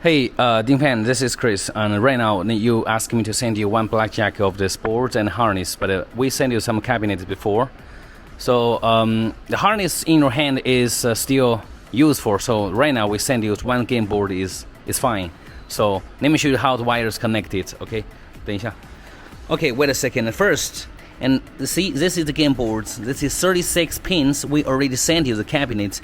Hey, Dingpan, this is Chris, and right now you asked me to send you one blackjack of the boards and harness, but we sent you some cabinets before. So the harness in your hand is still useful. So right now we send you one game board is fine. So let me show you how the wires connected. Okay, 等一下. Okay, wait a second. First, and see, this is the game boards. This is 36 pins. We already sent you the cabinet.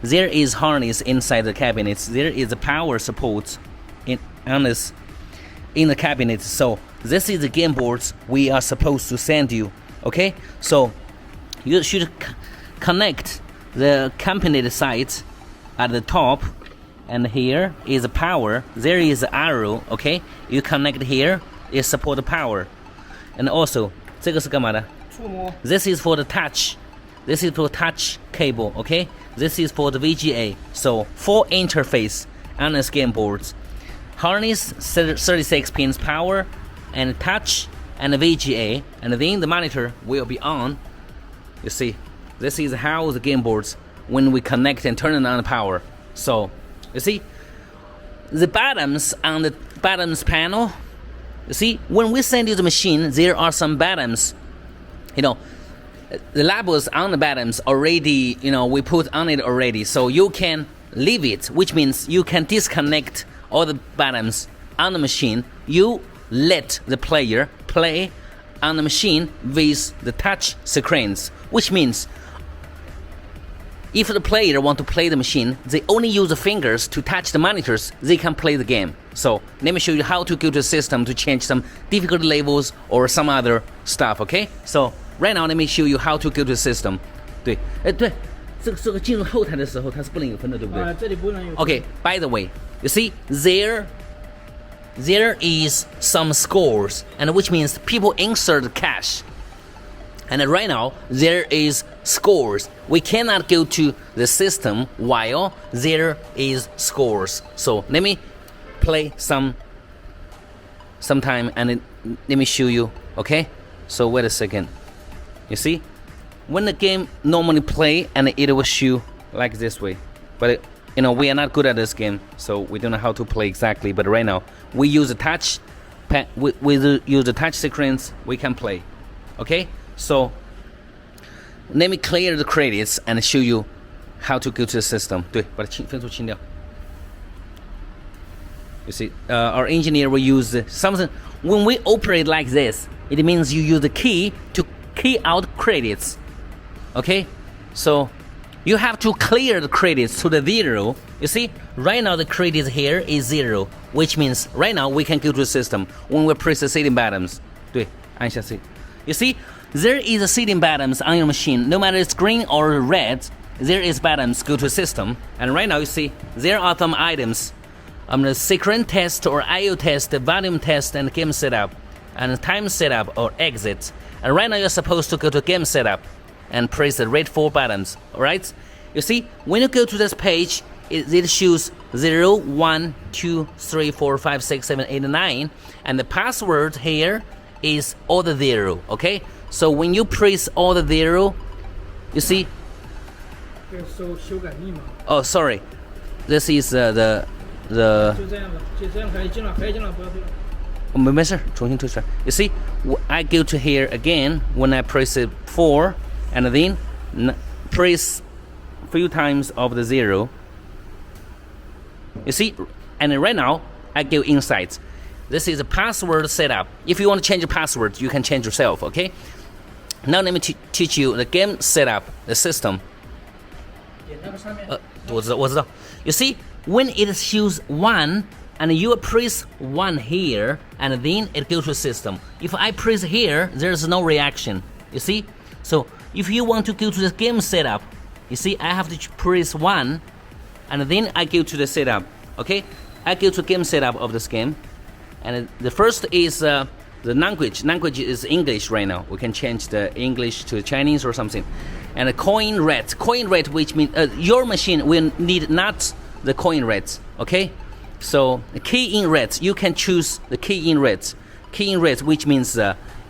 There is harness inside the cabinets. There is a power support in the cabinet. So this is the game boards we are supposed to send you. Okay, so you should connect the cabinet side at the top, and here is the power. There is an arrow. Okay, you connect here. It support the power, and also 这个是干嘛的？ This is for the touch. This is for touch cable. Okay. This is for the VGA. So 4 interface on the game boards. Harness 36 pins power and touch and the VGA, and then the monitor will be on. You see, this is how the game boards when we connect and turn on the power. So you see the buttons on the buttons panel. You see, when we send you the machine, there are some buttons. You know, the labels on the buttons already, we put on it already. So you can leave it, which means you can disconnect all the buttons on the machine. You let the player play on the machine with the touch screens, which means if the player want to play the machine, they only use the fingers to touch the monitors, they can play the game. So let me show you how to go to the system to change some difficulty levels or some other stuff, okay? So right now, let me show you how to go to the system. 对，这个进入后台的时候，它是不能有分的，对不对？这里不能有分。Okay, by the way, you see there is some scores, and which means people insert cash. And right now there is scores. We cannot go to the system while there is scores. So let me play some time, and let me show you. Okay, so wait a second. You see, when the game normally play, and it will show like this way, but we are not good at this game, so we don't know how to play exactly. But right now we use the touch, we use the touch screens. We can play. Okay, so let me clear the credits and show you how to go to the system. 对，把分数清掉。You see, our engineer will use something. When we operate like this, it means you use the key to key out credits. Okay, so you have to clear the credits to the 0. You see, right now the credit here is 0, which means right now we can go to the system when we press the setting buttons. 对，按下 C. You see, there is a setting buttons on your machine. No matter it's green or red, there is buttons go to system. And right now you see there are some items. The secret test or IO test, the volume test, and game setup, and time setup or exit. And right now you're supposed to go to game setup and press the red 4 buttons. Alright? You see, when you go to this page, it shows 0, 1, 2, 3, 4, 5, 6, 7, 8, 9. And the password here is all the 0. Okay? So when you press all the 0, you see. Oh, sorry. This is the. 就这样吧，就这样可以进了，不要退了。没事，重新退出来。You see, I go to here again when I press it 4, and then press few times of the 0. You see, and right now I go inside. This is a password setup. If you want to change the password, you can change yourself. Okay. Now let me teach you the game setup, the system. 我知道。You see, when it shows 1, and you press 1 here, and then it goes to system. If I press here, there's no reaction. You see? So if you want to go to the game setup, you see, I have to press 1, and then I go to the setup. Okay? I go to game setup of this game, and the first is the language. Language is English right now. We can change the English to Chinese or something. And the coin rate, which means your machine will need not the coin rates. Okay? So the key in rates, you can choose the key in rates. Key in rates, which means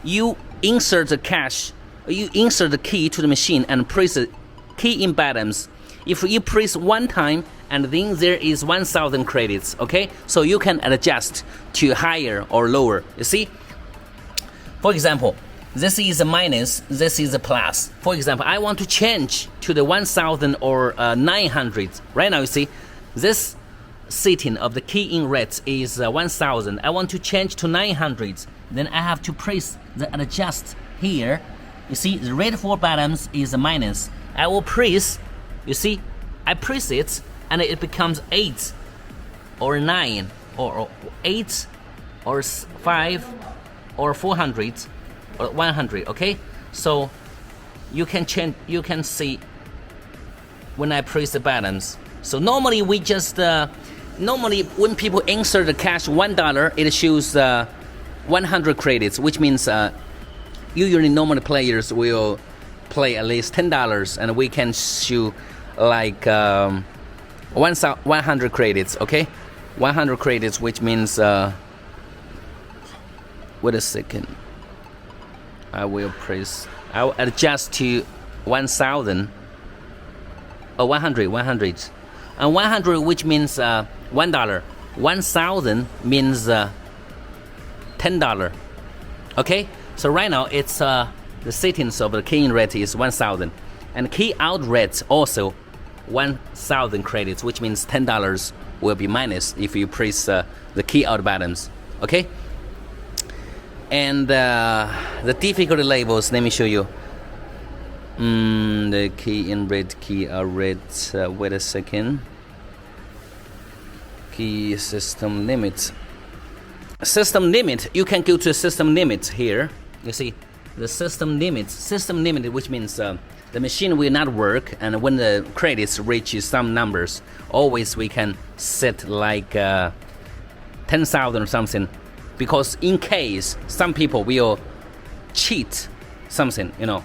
you insert the cash, you insert the key to the machine and press the key in buttons. if you press one time, and then there is 1,000 credits, okay? So you can adjust to higher or lower, you see? For example, this is a minus, this is a plus. For example, I want to change to the 1,000 or 900. Right now, you see, this setting of the key-in rate is 1,000. I want to change to 900. Then I have to press the adjust here. You see, the red 4 buttons is a minus. I will press, you see, I press it, and it becomes 8 or 9 or 8 or 5 or 400 or 100, okay? So you can change, you can see when I press the buttons. So normally we just normally when people insert the cash $1, it shows 100 credits, which means usually normal players will play at least $10, and we can show like 100 credits, okay? 100 credits, which means wait a second. I'll adjust to 1,000 or 100, and 100, which means $1. 1,000 means $10. Okay, so right now it's the settings of the key-in rate is 1,000, and key-out rate also 1,000 credits, which means $10 will be minus if you press the key-out buttons. Okay. And the difficulty levels, let me show you. The key-in rate, key-out rate, wait a second. Key system limit. System limit, you can go to system limit here. You see, the system limit, which means the machine will not work, and when the credits reach some numbers, always we can set like 10,000 or something. Because in case some people will cheat something, you know,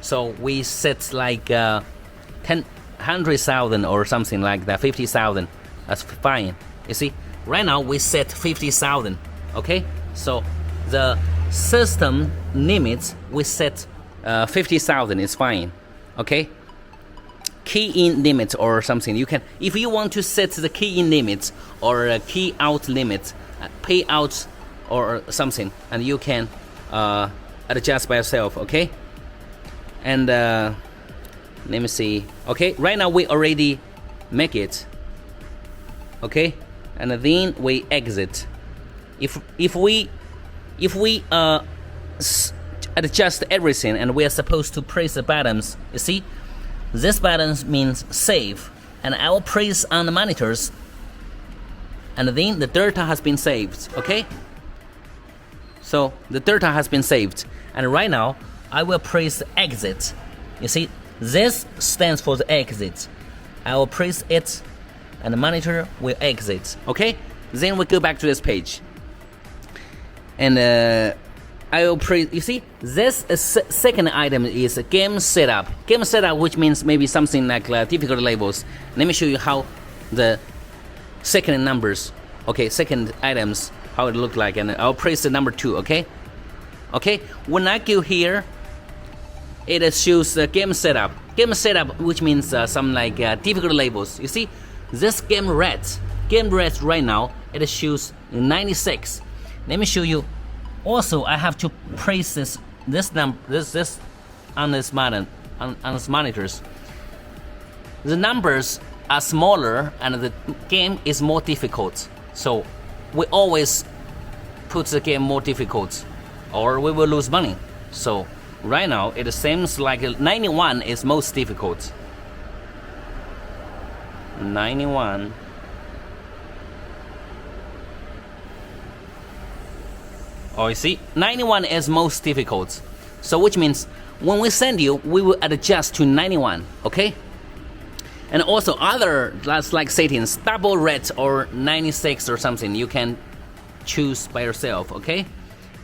so we set like 100,000 or something like that, 50,000. That's fine. You see, right now we set 50,000. Okay, so the system limits we set 50,000 is fine. Okay, key-in limit or something. You can, if you want to set the key-in limit or a key-out limit, payout or something, and you can adjust by yourself, okay? And let me see. Okay, right now we already make it, okay? And then we exit. If we adjust everything, and we are supposed to press the buttons, you see, this button means save, and I will press on the monitors, and then the data has been saved, okay? So the data has been saved, and right now I will press exit. You see, this stands for the exit. I will press it, and the monitor will exit, okay? Then we go back to this page, and I will press. You see, this second item is game setup. Game setup, which means maybe something like difficult levels. Let me show you how the second numbers, okay, second items, how it look like, and I'll press the number 2, okay? Okay, when I go here, it shows the game setup. Game setup, which means some like difficult labels. You see, this game rate right now, it shows 96. Let me show you. Also, I have to press this number, this on this button, on this monitors. The numbers are smaller and the game is more difficult. So we always put the game more difficult, or we will lose money. So right now it seems like 91 is most difficult. 91. Oh, you see, 91 is most difficult. So which means when we send you, we will adjust to 91, okay? And also other like settings, double red or 96 or something, you can choose by yourself, okay?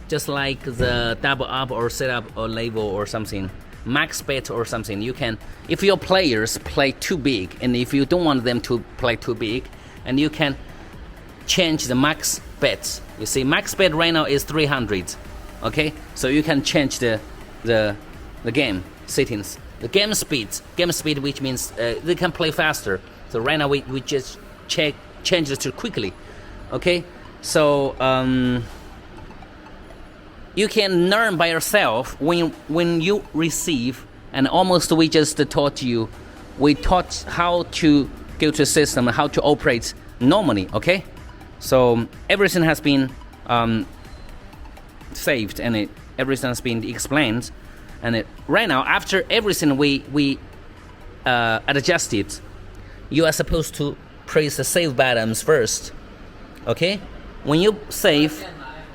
Just like the double up or setup or label or something, max bet or something, you can, if your players play too big, and if you don't want them to play too big, and you can change the max bet. You see, max bet right now is 300, okay? So you can change the game settings the game speed, which means they can play faster. So right now we just change it to quickly. Okay, so you can learn by yourself when you receive, and almost we just taught you. We taught how to go to a system, how to operate normally. Okay, so everything has been saved and everything has been explained. And right now, after everything we adjusted, you are supposed to press the save buttons first. Okay, when you save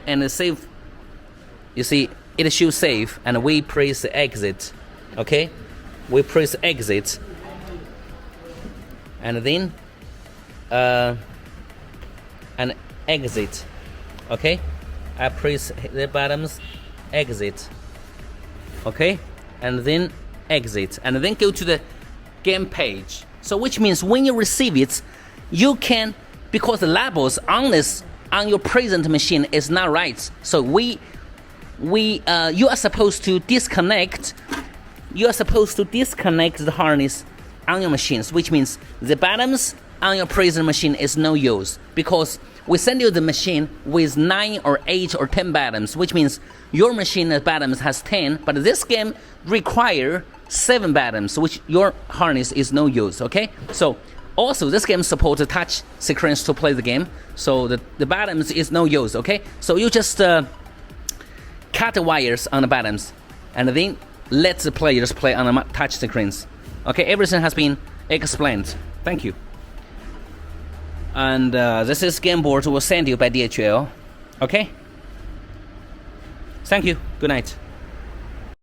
and save, you see it should save, and we press exit. Okay, we press exit, and then and exit. Okay, I press the buttons, exit. Okay, and then exit, and then go to the game page. So which means when you receive it, you can, because the labels on your present machine is not right. So you are supposed to disconnect. You are supposed to disconnect the harness on your machines, which means the buttons on your present machine is no use, because we send you the machine with 9 or 8 or 10 buttons, which means your machine buttons has 10, but this game require 7 buttons, which your harness is no use. Okay, so also this game supports touch screens to play the game, so the buttons is no use. Okay, so you just cut the wires on the buttons, and then let the players play on the touch screens. Okay, everything has been explained. Thank you. And this is game board will send you by DHL. Okay, thank you. Good night.